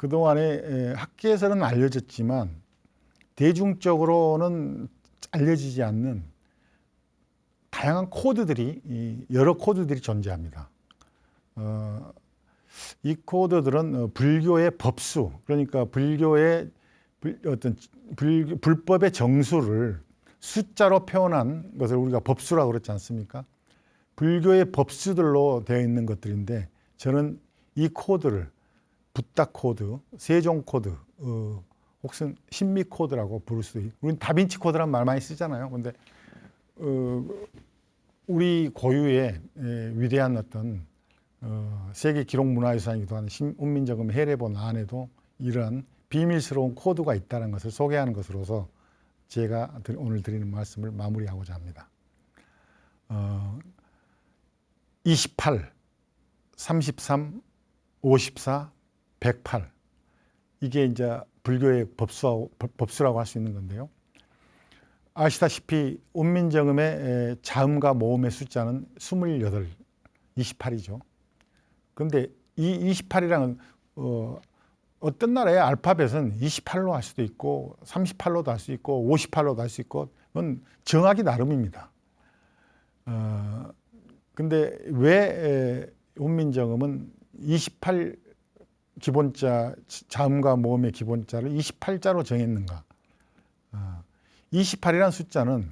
그동안에 학계에서는 알려졌지만 대중적으로는 알려지지 않는 다양한 코드들이, 여러 코드들이 존재합니다. 이 코드들은 불교의 법수, 그러니까 불교의 어떤 불법의 정수를 숫자로 표현한 것을 우리가 법수라고 그랬지 않습니까? 불교의 법수들로 되어 있는 것들인데, 저는 이 코드를 붓다 코드, 세종 코드, 혹은 신미 코드라고 부를 수도 있고, 우리는 다빈치 코드라는 말 많이 쓰잖아요. 근데 우리 고유의 위대한 어떤 세계 기록 문화유산이기도 한 운민정음 해례본 안에도 이러한 비밀스러운 코드가 있다는 것을 소개하는 것으로서 제가 오늘 드리는 말씀을 마무리하고자 합니다. 28, 33, 54, 108 이게 이제 불교의 법수라고 할 수 있는 건데요. 아시다시피 운민정음의 자음과 모음의 숫자는 28, 28이죠. 그런데 이 28이라는 어떤 나라의 알파벳은 28로 할 수도 있고 38로도 할 수 있고 58로도 할 수 있고 그건 정하기 나름입니다. 근데 왜 운민정음은 28 기본자, 자음과 모음의 기본자를 28자로 정했는가? 28이라는 숫자는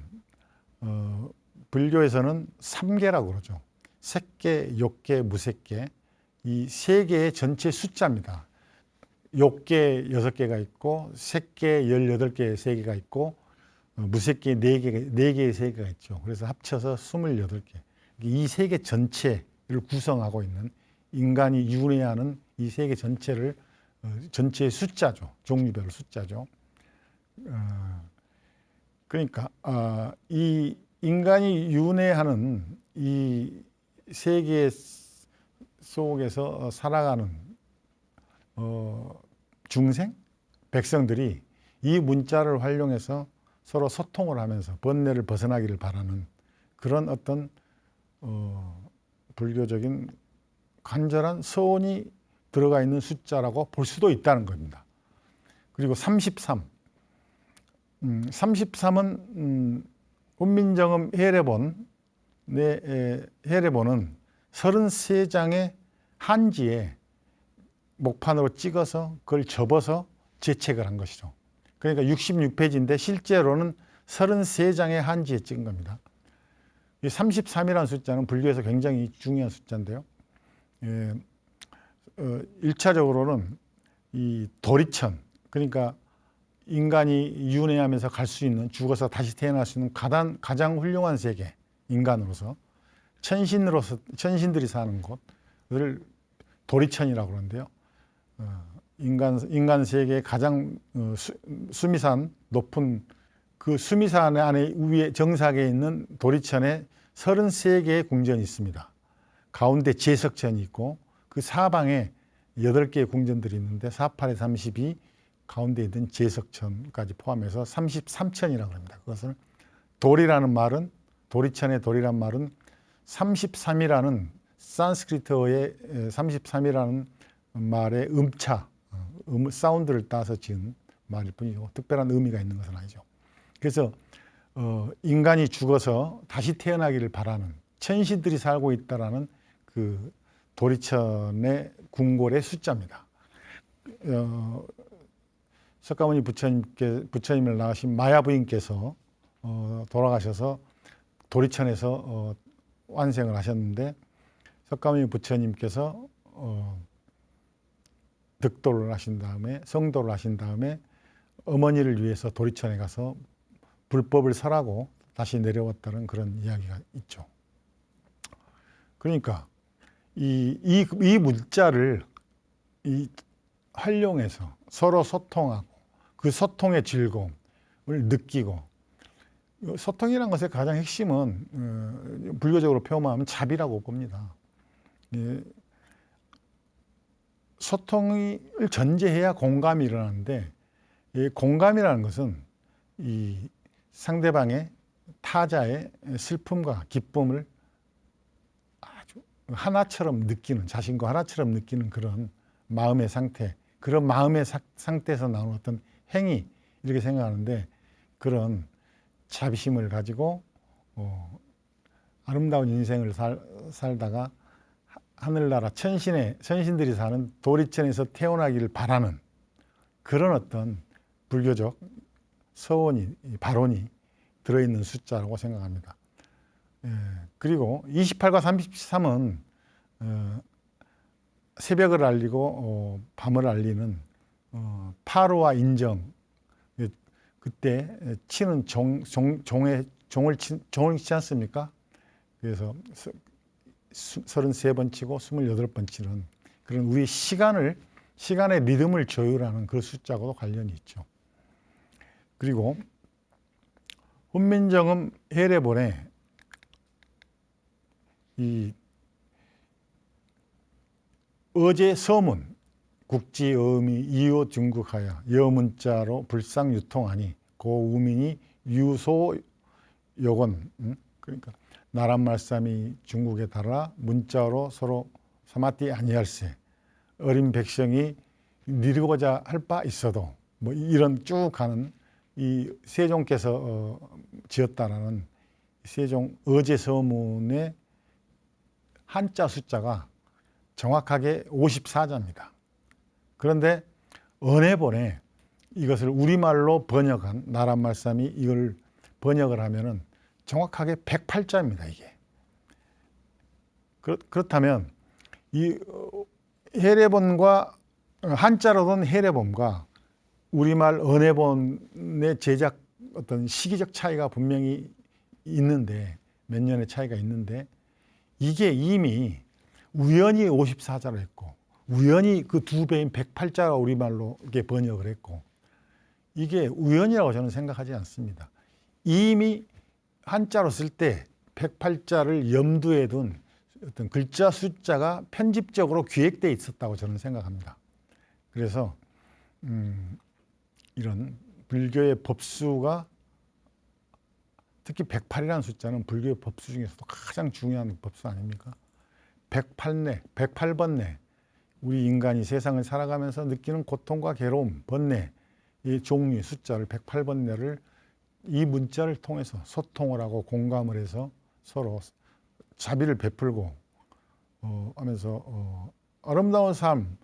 불교에서는 3개라고 그러죠. 색계, 욕계, 무색계, 이 세 개의 전체 숫자입니다. 욕계 6개가 있고 색계 18개의 세계가 있고 무색계 4개의 세계가 있죠. 그래서 합쳐서 28개. 이 세계 전체를 구성하고 있는 인간이 윤회하는 이 세계 전체를 전체의 숫자죠. 종류별 숫자죠. 그러니까 이 인간이 윤회하는 이 세계 속에서 살아가는 중생, 백성들이 이 문자를 활용해서 서로 소통을 하면서 번뇌를 벗어나기를 바라는 그런 어떤 불교적인 간절한 소원이 들어가 있는 숫자라고 볼 수도 있다는 겁니다. 그리고 33. 33은 운민정음 해례본의 해례본은 33장의 한지에 목판으로 찍어서 그걸 접어서 제책을 한 것이죠. 그러니까 66페이지인데 실제로는 33장의 한지에 찍은 겁니다. 이 33이라는 숫자는 불교에서 굉장히 중요한 숫자인데요. 1차적으로는 이 도리천, 그러니까 인간이 윤회하면서 갈 수 있는, 죽어서 다시 태어날 수 있는 가장 훌륭한 세계, 인간으로서 천신들이 사는 곳을 도리천이라고 그러는데요. 인간 세계의 가장 수미산 높은 그 수미산 안에 위에 정삭에 있는 도리천에 33개의 궁전이 있습니다. 가운데 제석천이 있고 그 사방에 8개의 궁전들이 있는데 48에 32 가운데 있는 제석천까지 포함해서 33천이라고 합니다. 그것을 돌이라는 말은, 도리천의 돌이란 말은 33이라는 산스크리트어의 33이라는 말의 음차, 사운드를 따서 지은 말일 뿐이고 특별한 의미가 있는 것은 아니죠. 그래서 인간이 죽어서 다시 태어나기를 바라는 천신들이 살고 있다라는 그 도리천의 궁궐의 숫자입니다. 석가모니 부처님을 낳으신 마야 부인께서 돌아가셔서 도리천에서 완생을 하셨는데 석가모니 부처님께서 득도를 하신 다음에 성도를 하신 다음에 어머니를 위해서 도리천에 가서 불법을 설하고 다시 내려왔다는 그런 이야기가 있죠. 그러니까 이 문자를 활용해서 서로 소통하고 그 소통의 즐거움을 느끼고, 소통이라는 것의 가장 핵심은 불교적으로 표현하면 자비라고 봅니다. 소통을 전제해야 공감이 일어나는데, 이 공감이라는 것은 이 상대방의 타자의 슬픔과 기쁨을 아주 하나처럼 느끼는, 자신과 하나처럼 느끼는 그런 마음의 상태, 그런 마음의 상태에서 나오는 어떤 행위 이렇게 생각하는데 그런 자비심을 가지고 아름다운 인생을 살다가 하늘나라 천신들이 사는 도리천에서 태어나기를 바라는 그런 어떤 불교적 서원이 발언이 들어있는 숫자라고 생각합니다. 그리고 28과 33은 새벽을 알리고 밤을 알리는 파루와 인정, 그때 치는 종을 치지 않습니까? 그래서 33번 치고 28번 치는 그런 우리 시간의 리듬을 조율하는 그 숫자하고도 관련이 있죠. 그리고 훈민정음 해례본에 이 어제 서문 국지어음이 이호 중국하여 여문자로 불상유통하니 고우민이 유소 요건 그러니까 나란 말씀이 중국에 달아 문자로 서로 사마띠 아니할세 어린 백성이 누리고자 할 바 있어도 뭐 이런 쭉 가는 이 세종께서 지었다라는 세종 어제 서문의 한자 숫자가 정확하게 54자입니다. 그런데 언해본에 이것을 우리말로 번역한 나란 말씀이 이걸 번역을 하면은 정확하게 108자입니다. 이게. 그렇다면 이 해례본과 한자로 된 해례본과 우리말 언해본의 제작 어떤 시기적 차이가 분명히 있는데 몇 년의 차이가 있는데 이게 이미 우연히 54자로 했고 우연히 그 두 배인 108자가 우리말로 이렇게 번역을 했고 이게 우연이라고 저는 생각하지 않습니다. 이미 한자로 쓸 때 108자를 염두에 둔 어떤 글자 숫자가 편집적으로 기획되어 있었다고 저는 생각합니다. 그래서 이런 불교의 법수가 특히 108이라는 숫자는 불교의 법수 중에서도 가장 중요한 법수 아닙니까? 108내, 108번내 우리 인간이 세상을 살아가면서 느끼는 고통과 괴로움, 번뇌, 이 종류, 숫자를 108번뇌를 이 문자를 통해서 소통을 하고 공감을 해서 서로 자비를 베풀고 하면서 아름다운 삶,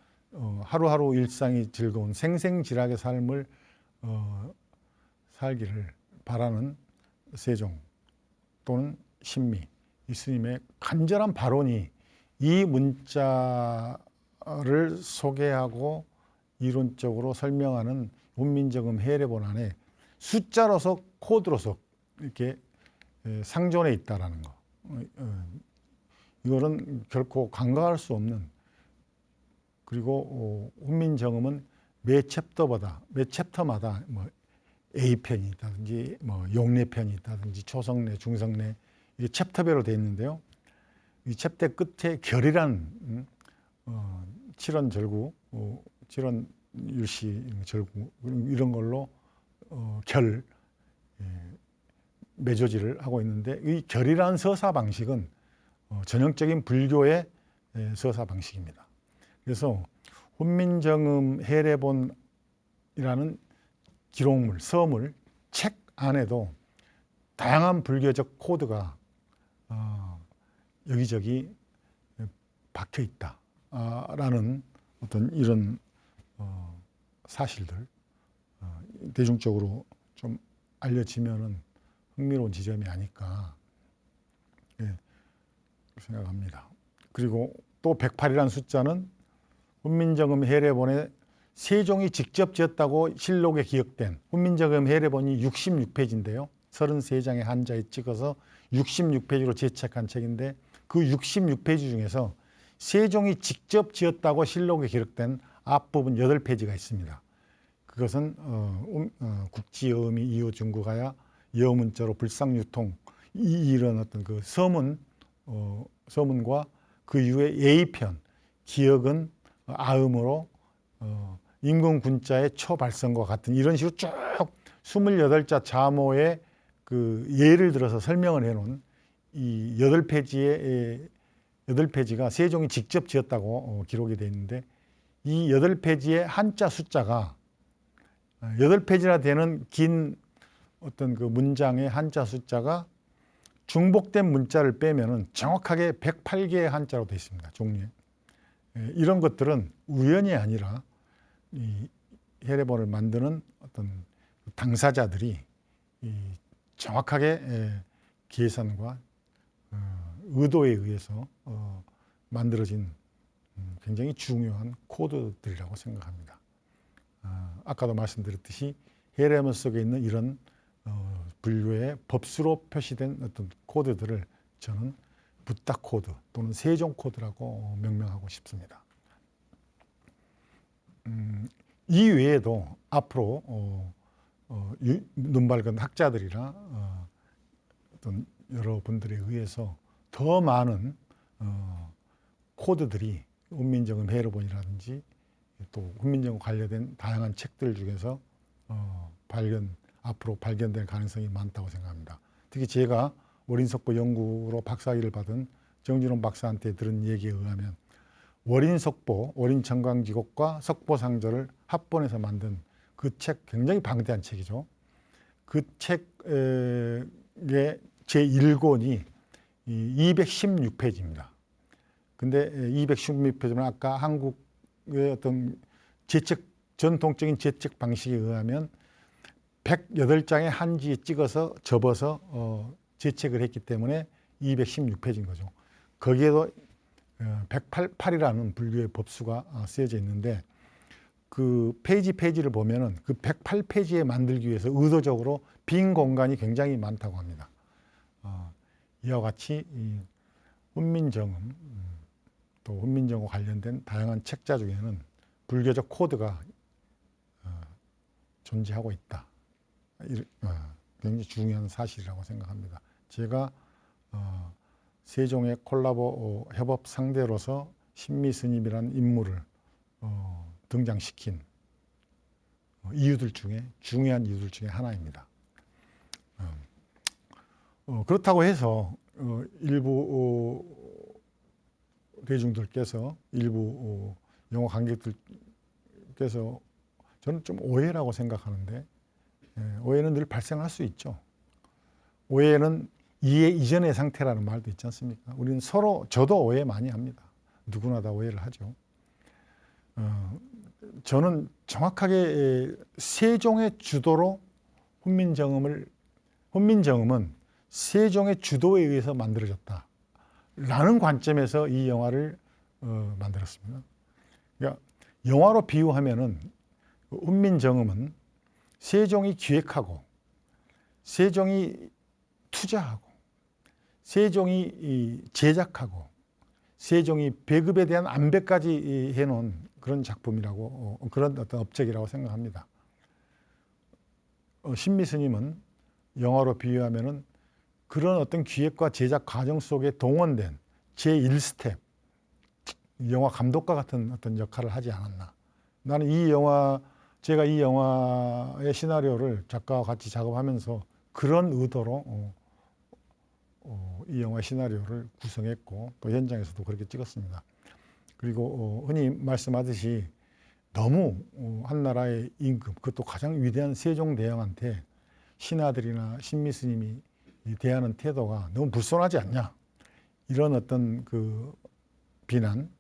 하루하루 일상이 즐거운 생생질하게 삶을 살기를 바라는 세종 또는 신미, 이 스님의 간절한 발언이 이 문자를 소개하고 이론적으로 설명하는 훈민정음 해례본 안에 숫자로서 코드로서 이렇게 상존해 있다라는 거. 이거는 결코 간과할 수 없는 그리고 훈민정음은 매 챕터마다 뭐 A편이 있다든지 뭐 용례편이 있다든지 초성례, 중성례 이게 챕터별로 되어 있는데요. 이 챕터 끝에 결이란 칠언절구, 칠언율시 절구 이런 걸로 결 매조지를 하고 있는데 이 결이라는 서사 방식은 전형적인 불교의 서사 방식입니다. 그래서 훈민정음 해례본이라는 기록물, 서물, 책 안에도 다양한 불교적 코드가 여기저기 박혀 있다라는 어떤 이런 사실들 대중적으로 좀 알려지면은 흥미로운 지점이 아닐까 생각합니다. 그리고 또 108이라는 숫자는 훈민정음 해례본에 세종이 직접 지었다고 실록에 기억된 훈민정음 해례본이 66페이지인데요. 33장의 한자에 찍어서 66페이지로 제책한 책인데 그 66페이지 중에서 세종이 직접 지었다고 실록에 기록된 앞부분 8페이지가 있습니다. 그것은 국지어음이 이호 중국하여 여문자로 불상유통 이런 어떤 그 서문과 그 이후에 A편 기억은 아음으로 임금군자의 초발성과 같은 이런 식으로 쭉 28자 자모의 그 예를 들어서 설명을 해놓은 이 8페이지가 세종이 직접 지었다고 기록이 되어 있는데 이 8페이지의 한자 숫자가 8페이지나 되는 긴 어떤 그 문장의 한자 숫자가 중복된 문자를 빼면은 정확하게 108개의 한자로 되어 있습니다. 종류에. 이런 것들은 우연이 아니라 이 해례본을 만드는 어떤 당사자들이 정확하게 계산과 의도에 의해서 만들어진 굉장히 중요한 코드들이라고 생각합니다. 아까도 말씀드렸듯이 해례본 속에 있는 이런 분류의 법수로 표시된 어떤 코드들을 저는 붓다 코드 또는 세종 코드라고 명명하고 싶습니다. 이 외에도 앞으로 눈 밝은 학자들이나 어떤 여러분들에 의해서 더 많은 코드들이 훈민정음 해례본이라든지 또 훈민정음 관련된 다양한 책들 중에서 앞으로 발견될 가능성이 많다고 생각합니다. 특히 제가 월인석보 연구로 박사학위를 받은 정진원 박사한테 들은 얘기에 의하면 월인석보, 월인청강지곡과 석보상조를 합본해서 만든 그 책, 굉장히 방대한 책이죠. 그 책의 제1권이 216페이지입니다. 근데 216페이지는 아까 한국의 어떤 전통적인 제책 방식에 의하면 108장의 한지에 찍어서 접어서 제책을 했기 때문에 216페이지인 거죠. 거기에도 108이라는 분류의 법수가 쓰여져 있는데 그 페이지를 보면은 그 108페이지에 만들기 위해서 의도적으로 빈 공간이 굉장히 많다고 합니다. 이와 같이 이 훈민정음 또 훈민정음 관련된 다양한 책자 중에는 불교적 코드가 존재하고 있다. 굉장히 중요한 사실이라고 생각합니다. 제가 세종의 콜라보 협업 상대로서 신미스님이라는 인물을 등장시킨 중요한 이유들 중에 하나입니다. 그렇다고 해서 일부 대중들께서 일부 영화 관객들께서 저는 좀 오해라고 생각하는데 오해는 늘 발생할 수 있죠. 오해는 이해 이전의 상태라는 말도 있지 않습니까? 우리는 서로 저도 오해 많이 합니다. 누구나 다 오해를 하죠. 저는 정확하게 세종의 주도로 훈민정음은 세종의 주도에 의해서 만들어졌다라는 관점에서 이 영화를 만들었습니다. 그러니까 영화로 비유하면은 훈민정음은 세종이 기획하고 세종이 투자하고 세종이 제작하고 세종이 배급에 대한 안배까지 해놓은 그런 작품이라고 그런 어떤 업적이라고 생각합니다. 신미스님은 영화로 비유하면은 그런 어떤 기획과 제작 과정 속에 동원된 제1스텝 영화 감독과 같은 어떤 역할을 하지 않았나. 나는 제가 이 영화의 시나리오를 작가와 같이 작업하면서 그런 의도로 이 영화 시나리오를 구성했고 또 현장에서도 그렇게 찍었습니다. 그리고 흔히 말씀하듯이 너무 한나라의 임금, 그것도 가장 위대한 세종대왕한테 신하들이나 신미스님이 대하는 태도가 너무 불손하지 않냐, 이런 어떤 그 비난도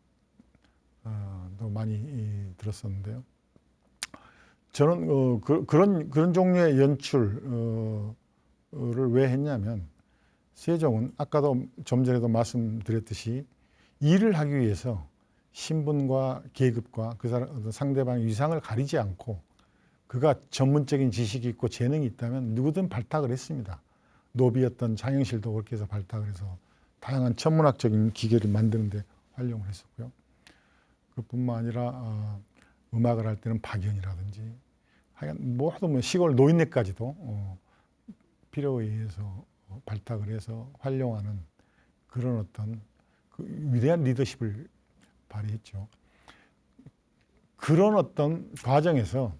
많이 들었었는데요. 저는 그런 종류의 연출을 왜 했냐면 세종은 아까도 좀 전에도 말씀드렸듯이 일을 하기 위해서 신분과 계급과 그 사람 상대방의 위상을 가리지 않고 그가 전문적인 지식이 있고 재능이 있다면 누구든 발탁을 했습니다. 노비였던 장영실도 그렇게 해서 발탁을 해서 다양한 천문학적인 기계를 만드는 데 활용을 했었고요. 그뿐만 아니라 음악을 할 때는 박연이라든지 하여간 모든 시골 노인네까지도 필요에 의해서 발탁을 해서 활용하는 그런 어떤 그 위대한 리더십을 발휘했죠. 그런 어떤 과정에서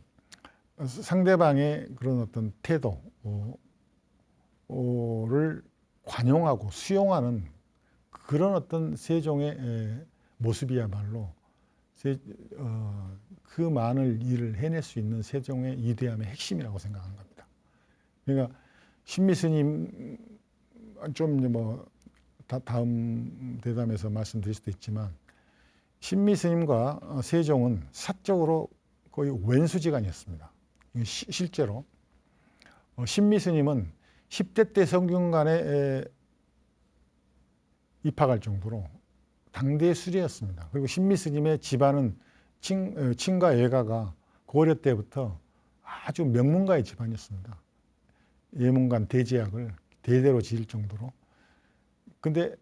상대방의 그런 어떤 태도를 관용하고 수용하는 그런 어떤 세종의 모습이야말로 그 많은 일을 해낼 수 있는 세종의 위대함의 핵심이라고 생각한 겁니다. 그러니까 신미 스님 좀 뭐 다음 대담에서 말씀드릴 수도 있지만 신미 스님과 세종은 사적으로 거의 왼수지간이었습니다. 실제로 신미 스님은 10대 때 성균관에 입학할 정도로 당대의 수재였습니다. 그리고 신미 스님의 집안은 친가 예가가 고려 때부터 아주 명문가의 집안이었습니다. 예문관 대제학을 대대로 지을 정도로. 근데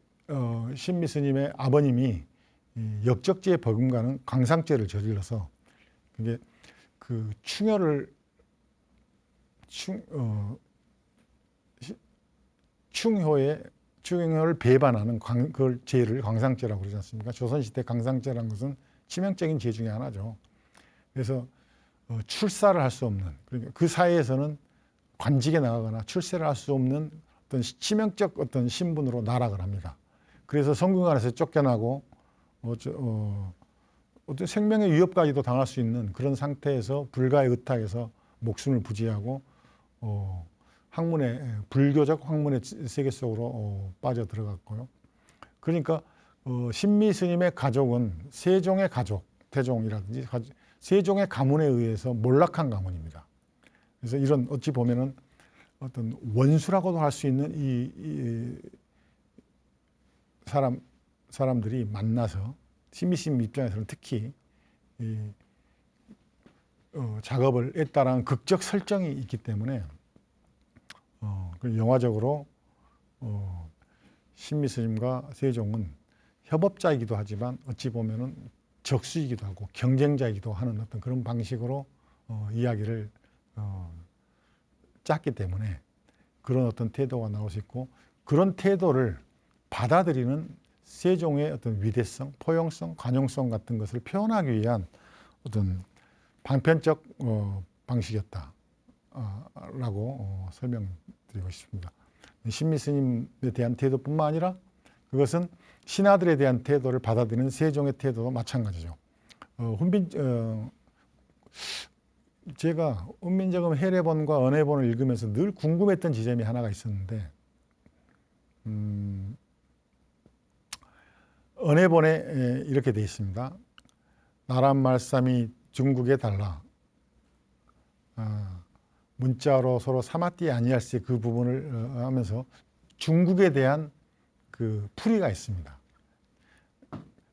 신미 스님의 아버님이 역적지에 버금가는 광상죄를 저질러서 그게 그 충혈을 충효를 배반하는 그걸 죄를 광상죄라고 그러지 않습니까? 조선시대 광상죄라는 것은 치명적인 죄 중에 하나죠. 그래서 출사를 할 수 없는, 그러니까 그 사회에서는 관직에 나가거나 출세를 할 수 없는 어떤 치명적 어떤 신분으로 나락을 합니다. 그래서 성균관에서 쫓겨나고 어떤 생명의 위협까지도 당할 수 있는 그런 상태에서 불가의 의탁에서 목숨을 부지하고 불교적 학문의 세계 속으로 빠져 들어갔고요. 그러니까 신미 스님의 가족은 세종의 가족, 태종이라든지 세종의 가문에 의해서 몰락한 가문입니다. 그래서 이런 어찌 보면은 어떤 원수라고도 할 수 있는 이 사람들이 만나서 신미 스님 입장에서는 특히 작업을 했다라는 극적 설정이 있기 때문에 영화적으로 신미 스님과 세종은 협업자이기도 하지만 어찌 보면은 적수이기도 하고 경쟁자이기도 하는 어떤 그런 방식으로 이야기를 짰기 때문에 그런 어떤 태도가 나올 수 있고, 그런 태도를 받아들이는 세종의 어떤 위대성, 포용성, 관용성 같은 것을 표현하기 위한 어떤 방편적 방식이었다라고 설명드리고 싶습니다. 신미 스님에 대한 태도뿐만 아니라 그것은 신하들에 대한 태도를 받아들이는 세종의 태도도 마찬가지죠. 제가 훈민정음 해례본과 언해본을 읽으면서 늘 궁금했던 지점이 하나가 있었는데, 언해본에 이렇게 되어 있습니다. 나란 말씀이 중국에 달라 문자로 서로 사마띠 아니할세, 그 부분을 하면서 중국에 대한 그 풀이가 있습니다.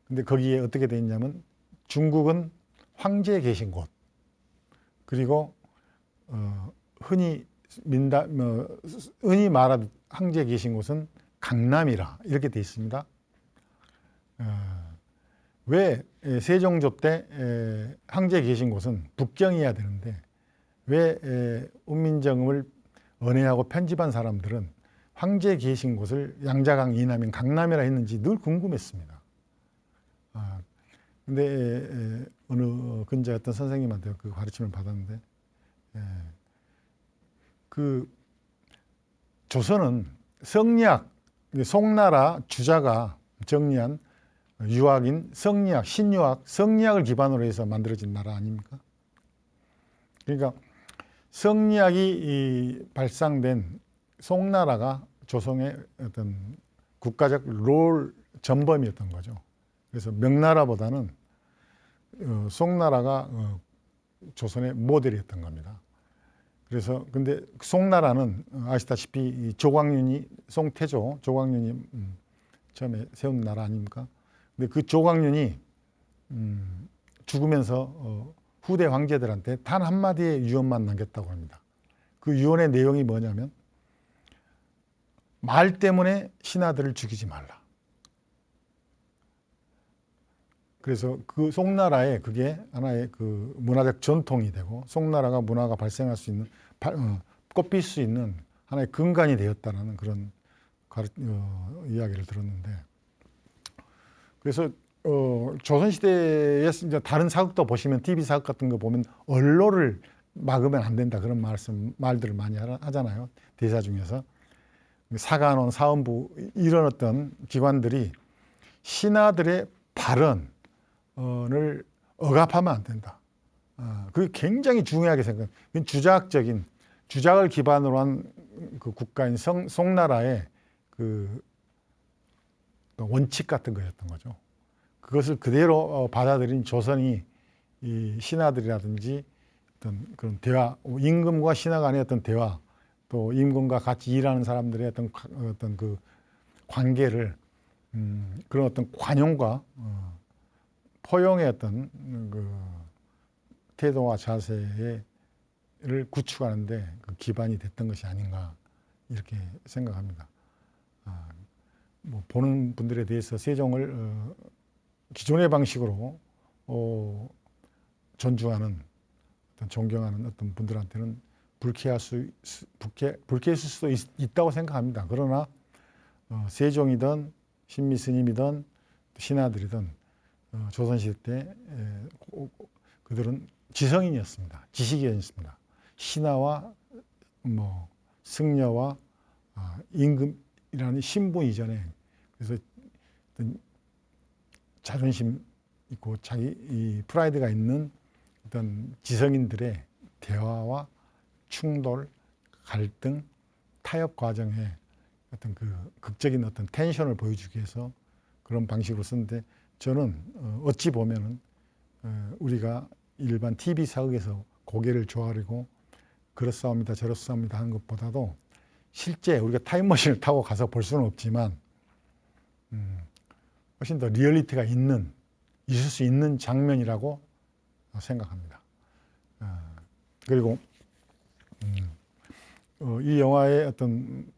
근데 거기에 어떻게 되어 있냐면 중국은 황제에 계신 곳, 그리고 흔히 말하듯 황제에 계신 곳은 강남이라 이렇게 되어 있습니다. 왜 세종조 때 황제에 계신 곳은 북경이어야 되는데 왜 훈민정음을 언해하고 편집한 사람들은 황제에 계신 곳을 양자강 이남인 강남이라 했는지 늘 궁금했습니다. 근데 어느 근자 어떤 선생님한테 그 가르침을 받았는데, 그 조선은 성리학, 송나라 주자가 정리한 유학인 성리학, 신유학, 성리학을 기반으로 해서 만들어진 나라 아닙니까? 그러니까 성리학이 발상된 송나라가 조선의 어떤 국가적 롤 전범이었던 거죠. 그래서 명나라보다는 송나라가 조선의 모델이었던 겁니다. 그래서 근데 송나라는 아시다시피 조광윤이 조광윤이 처음에 세운 나라 아닙니까? 근데 그 조광윤이 죽으면서 후대 황제들한테 단 한마디의 유언만 남겼다고 합니다. 그 유언의 내용이 뭐냐면 말 때문에 신하들을 죽이지 말라. 그래서 그 송나라에 그게 하나의 그 문화적 전통이 되고 송나라가 문화가 발생할 수 있는 꽃필 수 있는 하나의 근간이 되었다는 그런 이야기를 들었는데, 그래서 조선시대에 이제 다른 사극도 보시면 TV 사극 같은 거 보면 언로를 막으면 안 된다 그런 말들을 많이 하잖아요. 대사 중에서 사관원, 사헌부 이런 어떤 기관들이 신하들의 발언을 억압하면 안 된다. 그게 굉장히 중요하게 생각해요. 주작적인, 주작을 기반으로 한 그 국가인 송나라의 그 원칙 같은 거였던 거죠. 그것을 그대로 받아들인 조선이 이 신하들이라든지 어떤 그런 대화, 임금과 신하 간의 어떤 대화, 또 임금과 같이 일하는 사람들의 어떤 그 관계를 그런 어떤 관용과 포용의 어떤 그 태도와 자세를 구축하는데 그 기반이 됐던 것이 아닌가 이렇게 생각합니다. 뭐 보는 분들에 대해서 세종을 기존의 방식으로 존중하는 어떤 존경하는 어떤 분들한테는 불쾌했을 수도 있다고 생각합니다. 그러나 세종이든 신미스님이든 신하들이든 조선시대 때 그들은 지성인이었습니다. 지식인이었습니다. 신하와 뭐 승려와 임금이라는 신분 이전에 그래서 자존심 있고 자기 이 프라이드가 있는 어떤 지성인들의 대화와 충돌, 갈등, 타협 과정에 어떤 그 극적인 어떤 텐션을 보여주기 위해서 그런 방식으로 쓰는데 저는 어찌 보면은 우리가 일반 TV 사극에서 고개를 조아리고 그렇사옵니다, 저렇사옵니다 하는 것보다도 실제 우리가 타임머신을 타고 가서 볼 수는 없지만 훨씬 더 리얼리티가 있을 수 있는 장면이라고 생각합니다. 그리고 이 영화의 어떤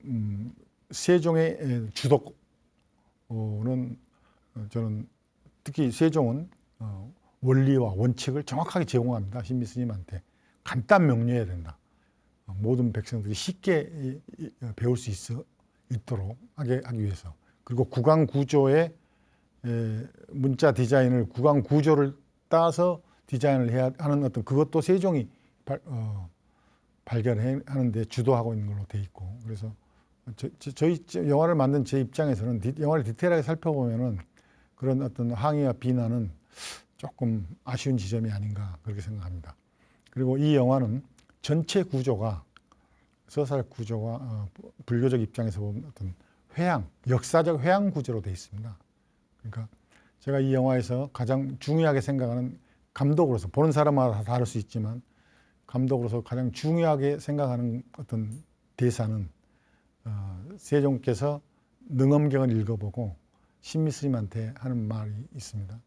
세종의 주도는 저는 특히 세종은 원리와 원칙을 정확하게 제공합니다. 신미스님한테 간단 명료해야 된다. 모든 백성들이 쉽게 배울 수 있도록 하기 위해서. 그리고 구강 구조의 문자 디자인을 구강 구조를 따서 디자인을 해야 하는 어떤 그것도 세종이 발견하는데 주도하고 있는 걸로 돼 있고 그래서 저희 영화를 만든 제 입장에서는 영화를 디테일하게 살펴보면은 그런 어떤 항의와 비난은 조금 아쉬운 지점이 아닌가 그렇게 생각합니다. 그리고 이 영화는 전체 구조가 서사 구조가 불교적 입장에서 보면 어떤 역사적 회양 구조로 되어 있습니다. 그러니까 제가 이 영화에서 가장 중요하게 생각하는 감독으로서 보는 사람마다 다 다를 수 있지만 감독으로서 가장 중요하게 생각하는 어떤 대사는 세종께서 능엄경을 읽어보고 신미스님한테 하는 말이 있습니다.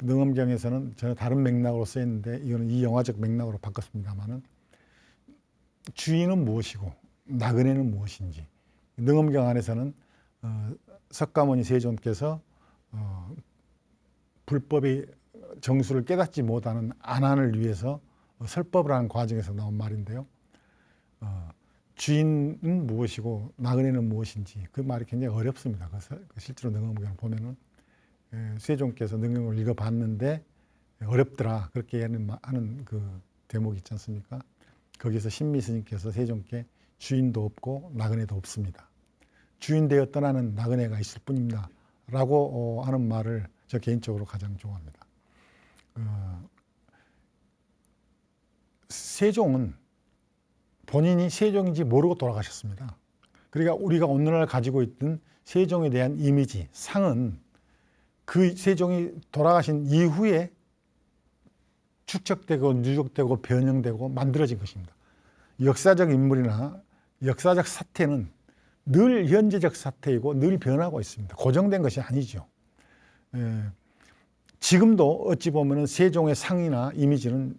능엄경에서는 전혀 다른 맥락으로 쓰였는데 이거는 이 영화적 맥락으로 바꿨습니다만은 주인은 무엇이고 나그네는 무엇인지 능엄경 안에서는 석가모니 세존께서 불법의 정수를 깨닫지 못하는 안한을 위해서 설법을 하는 과정에서 나온 말인데요. 주인은 무엇이고 나그네는 무엇인지 그 말이 굉장히 어렵습니다. 실제로 능엄경을 보면은 세종께서 능엄경을 읽어봤는데 어렵더라 그렇게 하는 그 대목이 있지 않습니까? 거기서 신미스님께서 세종께 주인도 없고 나그네도 없습니다. 주인 되어 떠나는 나그네가 있을 뿐입니다. 라고 하는 말을 저 개인적으로 가장 좋아합니다. 세종은 본인이 세종인지 모르고 돌아가셨습니다. 그러니까 우리가 오늘날 가지고 있던 세종에 대한 이미지, 상은 그 세종이 돌아가신 이후에 축적되고 누적되고 변형되고 만들어진 것입니다. 역사적 인물이나 역사적 사태는 늘 현재적 사태이고 늘 변하고 있습니다. 고정된 것이 아니죠. 지금도 어찌 보면 세종의 상이나 이미지는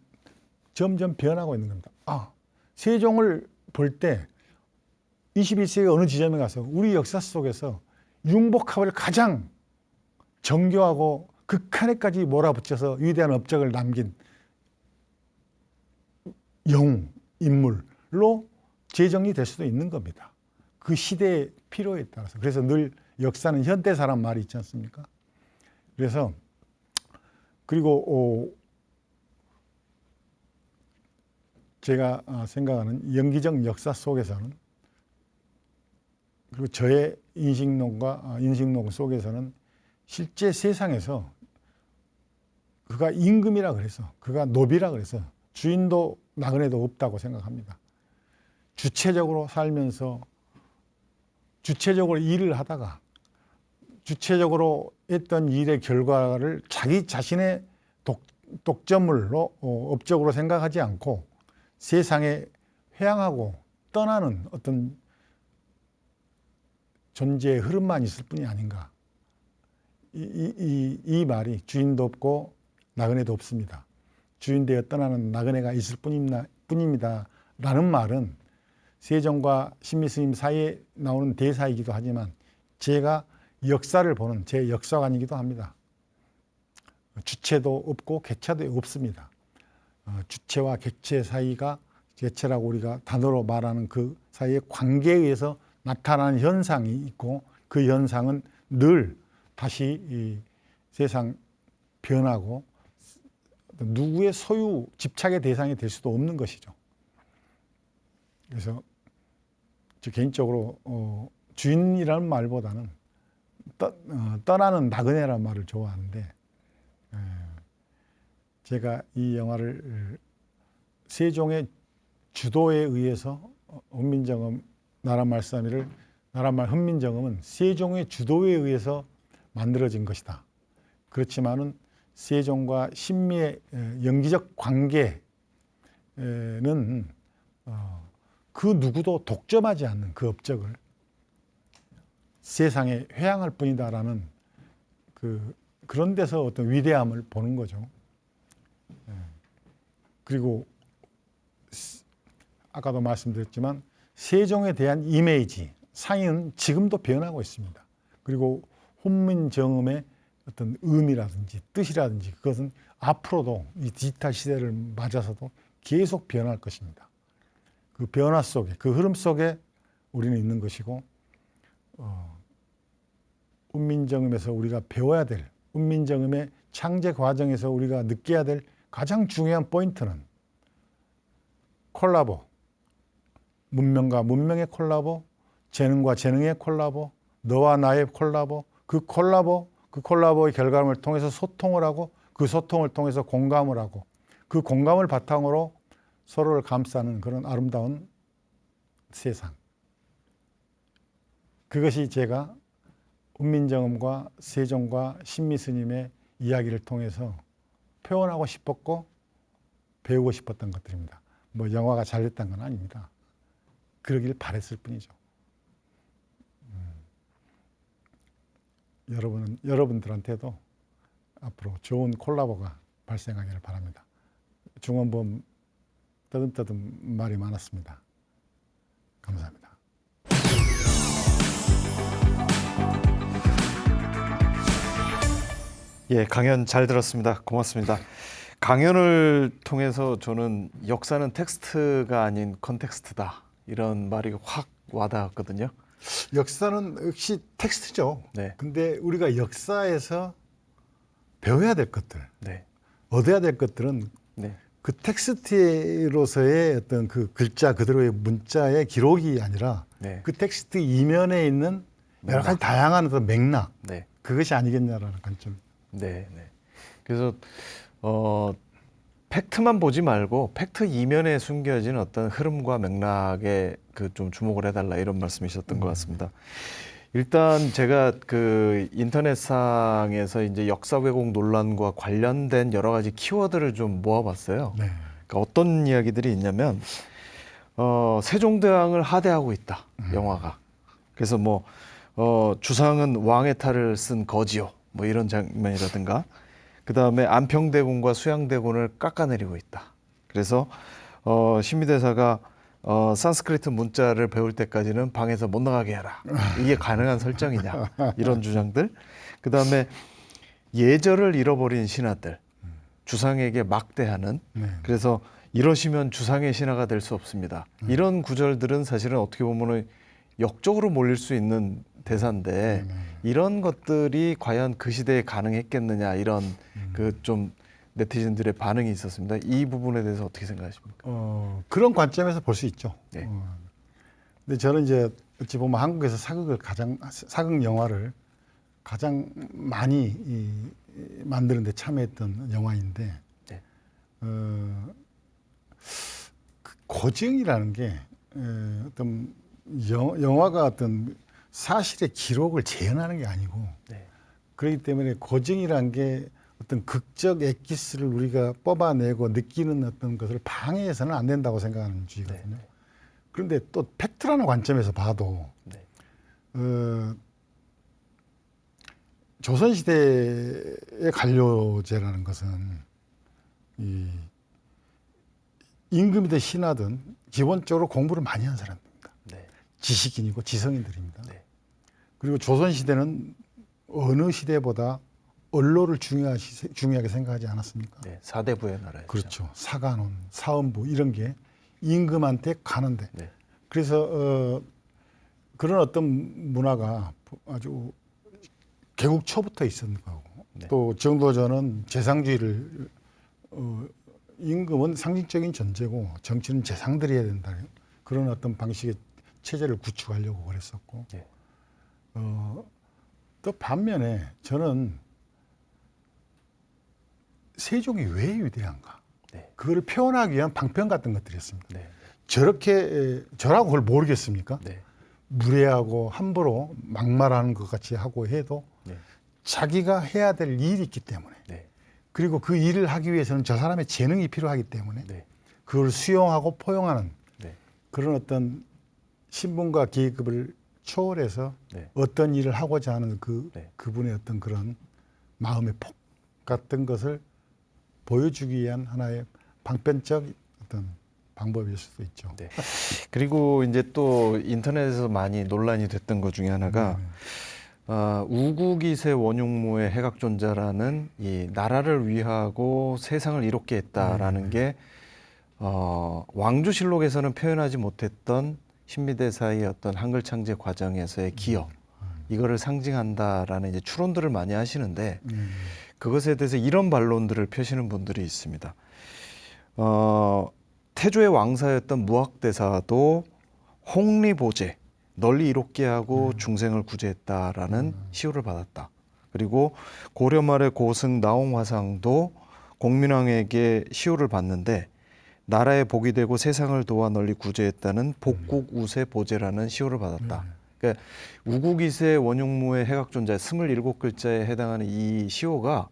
점점 변하고 있는 겁니다. 세종을 볼 때 21세기 어느 지점에 가서 우리 역사 속에서 융복합을 가장 정교하고 극한에까지 몰아붙여서 위대한 업적을 남긴 영웅, 인물로 재정리될 수도 있는 겁니다. 그 시대의 필요에 따라서. 그래서 늘 역사는 현대사란 말이 있지 않습니까? 그래서 그리고 제가 생각하는 연기적 역사 속에서는 그리고 저의 인식론 속에서는 실제 세상에서 그가 임금이라 그래서, 그가 노비라 그래서 주인도 나그네도 없다고 생각합니다. 주체적으로 살면서 주체적으로 일을 하다가 주체적으로 했던 일의 결과를 자기 자신의 독점물로 업적으로 생각하지 않고 세상에 회항하고 떠나는 어떤 존재의 흐름만 있을 뿐이 아닌가. 이 말이 주인도 없고 나그네도 없습니다. 주인 되어 떠나는 나그네가 있을 뿐입니다. 라는 말은 세종과 신미스님 사이에 나오는 대사이기도 하지만 제가 역사를 보는 제 역사관이기도 합니다. 주체도 없고 객체도 없습니다. 주체와 객체 사이가 객체라고 우리가 단어로 말하는 그 사이의 관계에 의해서 나타나는 현상이 있고 그 현상은 늘 다시 이 세상 변하고 누구의 소유, 집착의 대상이 될 수도 없는 것이죠. 그래서 저 개인적으로 주인이라는 말보다는 떠나는 나그네라는 말을 좋아하는데 제가 이 영화를 세종의 주도에 의해서 훈민정음 나라말 3.1을 나라말 훈민정음은 세종의 주도에 의해서 만들어진 것이다. 그렇지만은 세종과 신미의 연기적 관계는 그 누구도 독점하지 않는 그 업적을 세상에 회항할 뿐이다라는 그런 데서 어떤 위대함을 보는 거죠. 그리고 아까도 말씀드렸지만 세종에 대한 이미지, 상은 지금도 변하고 있습니다. 그리고 훈민정음의 어떤 의미라든지 뜻이라든지 그것은 앞으로도 이 디지털 시대를 맞아서도 계속 변할 것입니다. 그 변화 속에, 그 흐름 속에 우리는 있는 것이고 훈민정음에서 우리가 배워야 될, 훈민정음의 창제 과정에서 우리가 느껴야 될 가장 중요한 포인트는 콜라보, 문명과 문명의 콜라보, 재능과 재능의 콜라보, 너와 나의 콜라보, 그 콜라보의 결과물을 통해서 소통을 하고 그 소통을 통해서 공감을 하고 그 공감을 바탕으로 서로를 감싸는 그런 아름다운 세상. 그것이 제가 훈민정음과 세종과 신미스님의 이야기를 통해서 표현하고 싶었고 배우고 싶었던 것들입니다. 뭐 영화가 잘 됐다는 건 아닙니다. 그러길 바랬을 뿐이죠. 여러분들한테도 앞으로 좋은 콜라보가 발생하기를 바랍니다. 중원보험 떠듬떠듬 말이 많았습니다. 감사합니다. 예, 강연 잘 들었습니다. 고맙습니다. 강연을 통해서 저는 역사는 텍스트가 아닌 컨텍스트다 이런 말이 확 와닿았거든요. 역사는 역시 텍스트죠. 네. 근데 우리가 역사에서 배워야 될 것들, 네. 얻어야 될 것들은 네. 그 텍스트로서의 어떤 그 글자 그대로의 문자의 기록이 아니라 네. 그 텍스트 이면에 있는 여러 가지 맥락. 다양한 어떤 맥락, 네. 그것이 아니겠냐라는 관점. 네. 네. 그래서 팩트만 보지 말고 팩트 이면에 숨겨진 어떤 흐름과 맥락에 그 좀 주목을 해달라 이런 말씀이셨던 것 같습니다. 일단 제가 그 인터넷상에서 이제 역사 왜곡 논란과 관련된 여러 가지 키워드를 좀 모아봤어요. 네. 그러니까 어떤 이야기들이 있냐면 세종대왕을 하대하고 있다 영화가. 그래서 뭐 주상은 왕의 탈을 쓴 거지요 뭐 이런 장면이라든가 그 다음에 안평대군과 수양대군을 깎아내리고 있다. 그래서 신미대사가 산스크리트 문자를 배울 때까지는 방에서 못 나가게 해라. 이게 가능한 설정이냐 이런 주장들. 그 다음에 예절을 잃어버린 신하들 주상에게 막대하는. 네. 그래서 이러시면 주상의 신하가 될 수 없습니다. 이런 구절들은 사실은 어떻게 보면 역적으로 몰릴 수 있는 대사인데 이런 것들이 과연 그 시대에 가능했겠느냐 이런 그 좀 네티즌들의 반응이 있었습니다. 이 부분에 대해서 어떻게 생각하십니까? 그런 관점에서 볼 수 있죠. 네. 근데 저는 이제 어찌 보면 한국에서 사극 영화를 가장 많이 만드는데 참여했던 영화인데 네. 그 고증이라는 게 어떤 영화가 어떤 사실의 기록을 재현하는 게 아니고 네. 그렇기 때문에 고증이라는 게 어떤 극적 엑기스를 우리가 뽑아내고 느끼는 어떤 것을 방해해서는 안 된다고 생각하는 주의거든요. 네. 그런데 또 팩트라는 관점에서 봐도 네. 조선시대의 관료제라는 것은 이 임금이든 신하든 기본적으로 공부를 많이 한 사람입니다. 네. 지식인이고 지성인들입니다. 네. 그리고 조선시대는 어느 시대보다 언로를 중요하게 생각하지 않았습니까? 네. 사대부의 나라였죠. 그렇죠. 사관원, 사헌부 이런 게 임금한테 가는데 네. 그래서 그런 어떤 문화가 아주 개국 초부터 있었는 거고 네. 또 정도전은 재상주의를 임금은 상징적인 존재고 정치는 재상들이 해야 된다 그런 어떤 방식의 체제를 구축하려고 그랬었고 네. 또 반면에 저는 세종이 왜 위대한가 네. 그걸 표현하기 위한 방편 같은 것들이었습니다. 네. 저렇게 저라고 그걸 모르겠습니까? 네. 무례하고 함부로 막말하는 것 같이 하고 해도 네. 자기가 해야 될 일이 있기 때문에 네. 그리고 그 일을 하기 위해서는 저 사람의 재능이 필요하기 때문에 네. 그걸 수용하고 포용하는 네. 그런 어떤 신분과 계급을 초월해서 네. 어떤 일을 하고자 하는 네. 그분의 어떤 그런 마음의 폭 같은 것을 보여주기 위한 하나의 방편적 어떤 방법일 수도 있죠. 네. 그리고 이제 또 인터넷에서 많이 논란이 됐던 것 중에 하나가 우국이세 원흉모의 해각존자라는 이 나라를 위하고 세상을 이롭게 했다라는 게 왕조실록에서는 표현하지 못했던 신미대사의 어떤 한글 창제 과정에서의 기여 이거를 상징한다라는 이제 추론들을 많이 하시는데 그것에 대해서 이런 반론들을 펴시는 분들이 있습니다. 태조의 왕사였던 무학대사도 홍리보제 널리 이롭게 하고 중생을 구제했다라는 시호를 받았다. 그리고 고려 말의 고승 나홍화상도 공민왕에게 시호를 받는데 나라에 복이 되고 세상을 도와 널리 구제했다는 복국우세 보제라는 시호를 받았다. 그러니까 우국이세 원흉무의 해각존자 27글자에 해당하는 이 시호가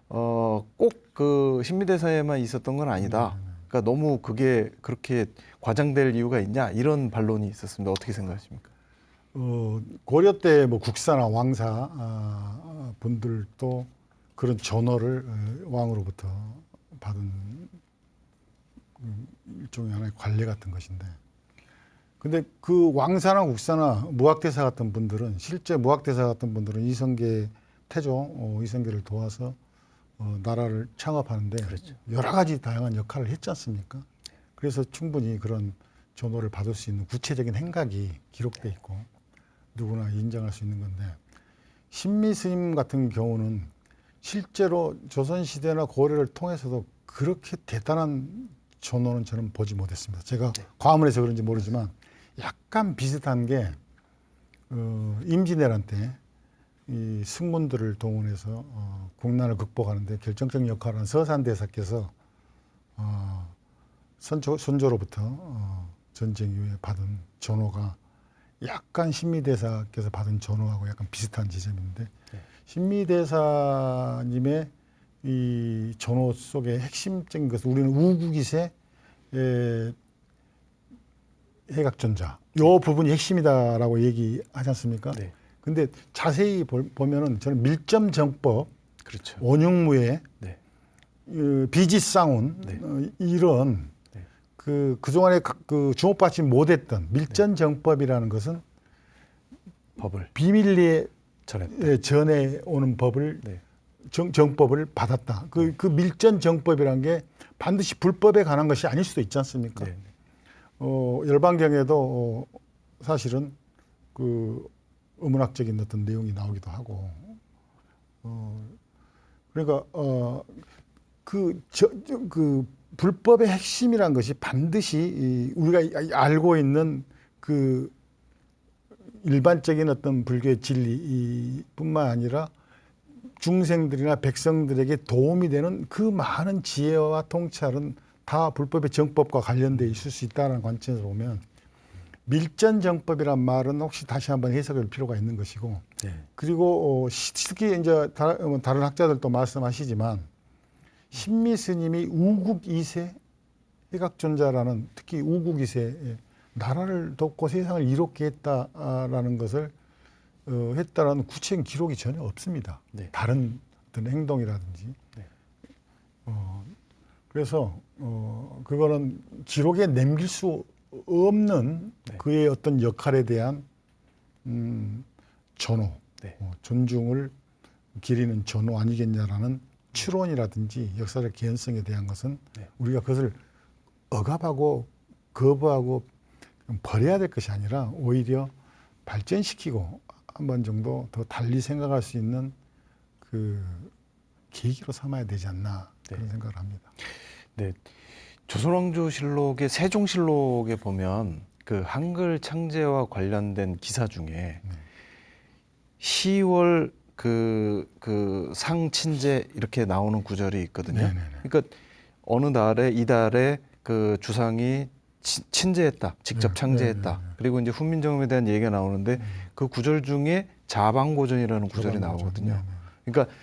꼭 그 신미대사에만 있었던 건 아니다. 그러니까 너무 그게 그렇게 과장될 이유가 있냐 이런 반론이 있었습니다. 어떻게 생각하십니까? 고려 때 뭐 국사나 왕사 분들도 그런 전호를 왕으로부터 받은 일종의 하나의 관례 같은 것인데, 근데 그 왕사나 국사나 무학대사 같은 분들은 실제 무학대사 같은 분들은 이성계 태조 이성계를 도와서 나라를 창업하는데 그렇죠. 여러 가지 다양한 역할을 했지 않습니까? 그래서 충분히 그런 전호를 받을 수 있는 구체적인 행각이 기록돼 있고 누구나 인정할 수 있는 건데, 신미 스님 같은 경우는 실제로 조선시대나 고려를 통해서도 그렇게 대단한 전호는 저는 보지 못했습니다. 제가 과문해서 그런지 모르지만 약간 비슷한 게 임진왜란 때 이 승문들을 동원해서 국난을 극복하는데 결정적인 역할을 한 서산대사께서 선조로부터 전쟁 이후에 받은 전호가 약간 신미대사께서 받은 전호하고 약간 비슷한 지점인데, 신미대사님의 이 전호 속의 핵심적인 것은 우리는 우국이세 해각존자 요 부분이 핵심이다라고 얘기하지 않습니까? 네. 근데 자세히 보면은 저는 밀점정법, 그렇죠. 원흉무예, 네. 비지쌍운 네. 이런 네. 그동안에 그 주목받지 못했던 밀전정법이라는 것은 법을 비밀리에 전했다. 전해 오는 법을 네. 정법을 받았다. 그 밀전정법이라는 게 반드시 불법에 관한 것이 아닐 수도 있지 않습니까? 네. 열반경에도 사실은 그 의문학적인 어떤 내용이 나오기도 하고, 그러니까 그 불법의 핵심이란 것이 반드시 우리가 알고 있는 그 일반적인 어떤 불교의 진리뿐만 아니라 중생들이나 백성들에게 도움이 되는 그 많은 지혜와 통찰은 다 불법의 정법과 관련돼 있을 수 있다는 관점에서 보면 밀전정법이란 말은 혹시 다시 한번 해석할 필요가 있는 것이고 네. 그리고 특히 이제 다른 학자들도 말씀하시지만 신미 스님이 우국 2세 해각존자라는 특히 우국 2세 나라를 돕고 세상을 이롭게 했다라는 것을 했다라는 구체적인 기록이 전혀 없습니다. 네. 다른 어떤 행동이라든지. 네. 그래서 그거는 기록에 남길 수 없는 네. 그의 어떤 역할에 대한 전호, 네. 존중을 기리는 전호 아니겠냐라는 추론이라든지 역사적 개연성에 대한 것은 네. 우리가 그것을 억압하고 거부하고 버려야 될 것이 아니라 오히려 발전시키고 한 번 정도 더 달리 생각할 수 있는 그 계기로 삼아야 되지 않나 그런 생각을 합니다. 네. 조선왕조실록의 세종실록에 보면 그 한글 창제와 관련된 기사 중에 10월 그 상친제 이렇게 나오는 구절이 있거든요. 네네네. 그러니까 어느 달에 이달에 그 주상이 친제했다, 직접 창제했다. 그리고 이제 훈민정음에 대한 얘기가 나오는데 그 구절 중에 자방고전이라는 구절이 나오거든요. 그러니까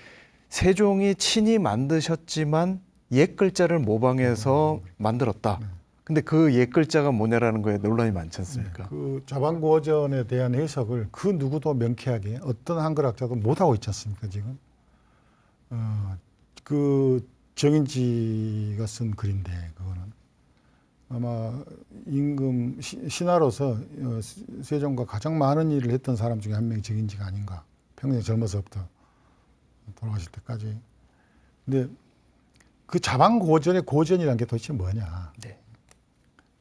세종이 친히 만드셨지만 옛 글자를 모방해서 만들었다. 근데 그 옛 글자가 뭐냐라는 거에 논란이 많지 않습니까? 그 자방고전에 대한 해석을 그 누구도 명쾌하게 어떤 한글학자도 못하고 있지 않습니까 지금? 그 정인지가 쓴 글인데 그거는 아마 임금 신하로서 세종과 가장 많은 일을 했던 사람 중에 한 명이 정인지가 아닌가. 평생 젊어서부터 돌아가실 때까지. 근데 그 자방고전의 고전이라는 게 도대체 뭐냐? 네.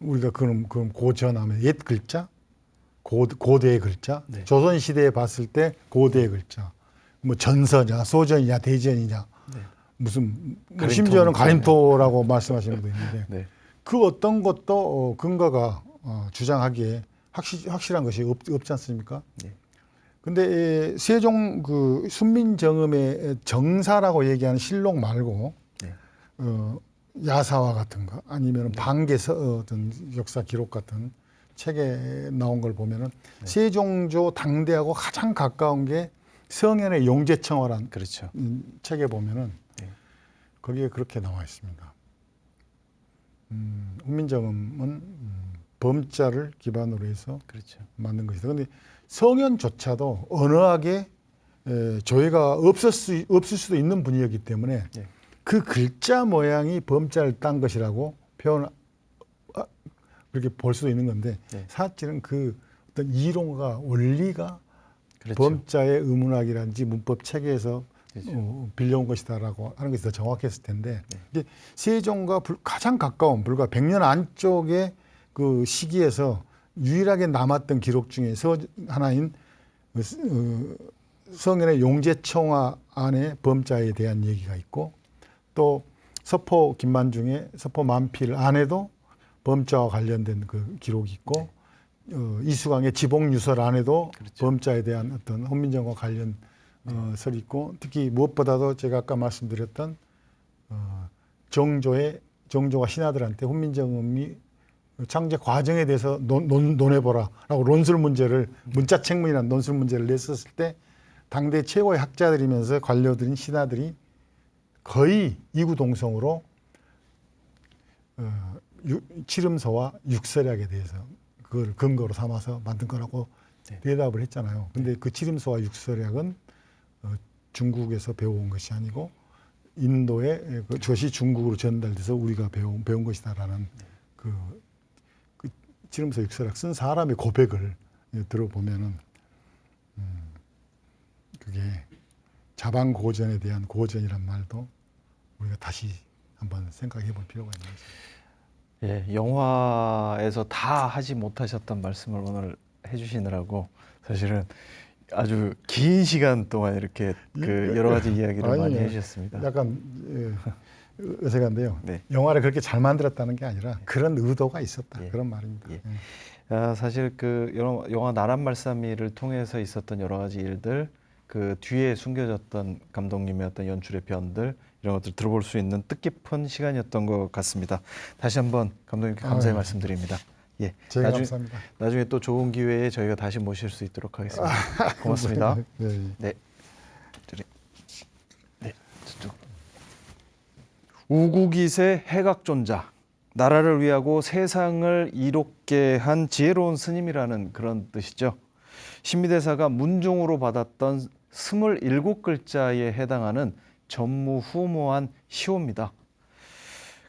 우리가 그럼 고전하면 옛 글자, 고대의 글자, 네. 조선 시대에 봤을 때 고대의 글자, 뭐 전서냐, 소전이냐, 대전이냐, 네. 무슨 가림토 심지어는 가림토라고 말씀하시는 분도 있는데 네. 그 어떤 것도 근거가 주장하기에 확실한 것이 없지 않습니까? 네. 근데 세종 그 순민정음의 정사라고 얘기하는 실록 말고 네. 야사와 같은 거 아니면 방계서 어떤 역사 기록 같은 책에 나온 걸 보면은 세종조 당대하고 가장 가까운 게 성현의 용제청어란 그렇죠. 책에 보면은 네. 거기에 그렇게 나와 있습니다. 훈민정음은 범자를 기반으로 해서 그렇죠. 만든 것이다. 그런데 성현조차도 언어학에 조예가 없을 수도 있는 분이었기 때문에 네. 그 글자 모양이 범자를 딴 것이라고 그렇게 볼 수도 있는 건데 네. 사실은 그 어떤 이론과 원리가 그렇죠. 범자의 의문학이라든지 문법 체계에서 그렇죠. 빌려온 것이다라고 하는 것이 더 정확했을 텐데 네. 이제 세종과 가장 가까운 불과 100년 안쪽의 그 시기에서 유일하게 남았던 기록 중에서 하나인 성현의 용제청화 안에 범자에 대한 얘기가 있고 또 서포 김만중의 서포 만필 안에도 범자와 관련된 그 기록이 있고 이수강의 지봉유설 안에도 그렇죠. 범자에 대한 어떤 훈민정음과 관련 설이 있고 특히 무엇보다도 제가 아까 말씀드렸던 정조가 신하들한테 훈민정음이 창제 과정에 대해서 논해보라라고 논술 문제를 문자책문이라는 논술 문제를 냈었을 때 당대 최고의 학자들이면서 관료들인 신하들이 거의 이구동성으로 칠음서와 육설약에 대해서 그걸 근거로 삼아서 만든 거라고 대답을 했잖아요. 근데 그 칠음서와 육설약은 중국에서 배워온 것이 아니고 인도의 그것이 중국으로 전달돼서 우리가 배운 것이다라는 그 칠음서 육설약 쓴 사람의 고백을 들어보면은 그게 자방고전에 대한 고전이란 말도 우리가 다시 한번 생각해 볼 필요가 있는 거죠. 예, 영화에서 다 하지 못하셨던 말씀을 오늘 해주시느라고 사실은 아주 긴 시간 동안 이렇게 그 여러 가지 이야기를 많이 아니에요. 해주셨습니다. 약간 어색한데요. 네. 영화를 그렇게 잘 만들었다는 게 아니라 그런 의도가 있었다. 예. 그런 말입니다. 예. 예. 사실 그 영화 나란 말씀이를 통해서 있었던 여러 가지 일들 그 뒤에 숨겨졌던 감독님의 어떤 연출의 변들 이런 것들 들어볼 수 있는 뜻깊은 시간이었던 것 같습니다. 다시 한번 감독님께 감사의 말씀드립니다. 예, 제가 감사합니다. 나중에 또 좋은 기회에 저희가 다시 모실 수 있도록 하겠습니다. 고맙습니다. 네. 네, 네, 저쪽. 우국이세 해각존자, 나라를 위하고 세상을 이롭게 한 지혜로운 스님이라는 그런 뜻이죠. 신미대사가 문종으로 받았던 27글자에 해당하는 전무후무한 시호입니다.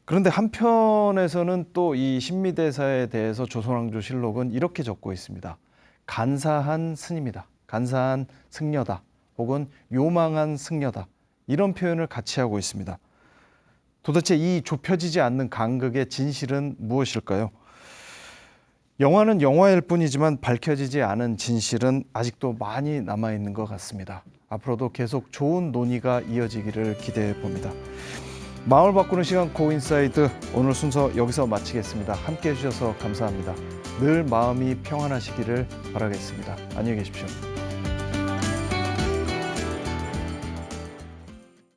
그런데 한편에서는 또 이 신미대사에 대해서 조선왕조실록은 이렇게 적고 있습니다. 간사한 스님이다, 간사한 승려다, 혹은 요망한 승려다, 이런 표현을 같이 하고 있습니다. 도대체 이 좁혀지지 않는 간극의 진실은 무엇일까요? 영화는 영화일 뿐이지만 밝혀지지 않은 진실은 아직도 많이 남아있는 것 같습니다. 앞으로도 계속 좋은 논의가 이어지기를 기대해 봅니다. 마음을 바꾸는 시간 고인사이드, 오늘 순서 여기서 마치겠습니다. 함께해 주셔서 감사합니다. 늘 마음이 평안하시기를 바라겠습니다. 안녕히 계십시오.